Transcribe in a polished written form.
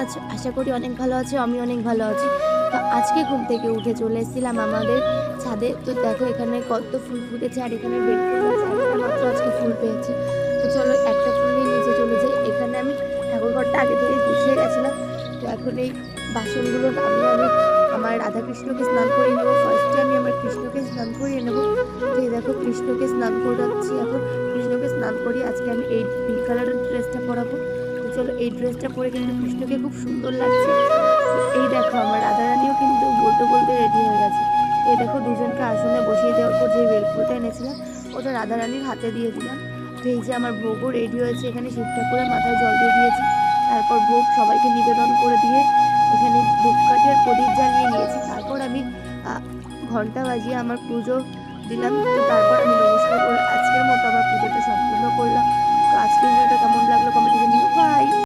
আছো? আশা করি অনেক ভালো আছো, আমি অনেক ভালো আছি। তো আজকে ঘুম থেকে উঠে চলে এসেছিলাম আমাদের ছাদে। তো দেখো এখানে কত ফুল ফুটেছে, আর এখানে বেলফুল গাছ একটা মাত্র আজকে ফুল পেয়েছে। তো চলো একটা ফুল নিয়ে নিচে চলে যাই। এখানে আমি ঠাকুরঘরটা আগে থেকেই গুছিয়ে গেছিলাম। তো এখন এই বাসনগুলো নামিয়ে আমি আমার রাধাকৃষ্ণকে স্নান করিয়ে নেবো। ফার্স্টে আমি আমার কৃষ্ণকে স্নান করিয়ে নেবো। তো এই দেখো কৃষ্ণকে স্নান করাচ্ছি এখন। কৃষ্ণকে স্নান করিয়ে আজকে আমি এই পিঙ্ক কালারের ড্রেসটা পরাবো। তো চলো এই ড্রেসটা পরে কিন্তু কৃষ্ণকে খুব সুন্দর লাগছে। তো এই দেখো আমার রাধারানীও কিন্তু বলতে বলতে রেডি হয়ে গেছে। তো এই দেখো দুজনকে আসনে বসিয়ে দেওয়ার পর যে বেলফুলটা এনেছিলাম ওটা রাধারানীর হাতে দিয়ে দিলাম। তো এই যে আমার ভোগও রেডি হয়েছে, এখানে শিব ঠাকুরের মাথায় জল দিয়ে দিয়েছি। তারপর ভোগ সবাইকে নিবেদন করে দিয়ে এখানে ধূপকাঠি আর প্রদীপ জ্বালিয়ে নিয়েছি। তারপর আমি ঘন্টা বাজিয়ে আমার পুজো দিলাম। তো তারপর আমি নমস্কার করে আজকের মতো আমার পুজোটা সম্পূর্ণ করলাম। তো আজকের ভিডিওটা কেমন লাগলো কমেন্টে জানিও। বাই।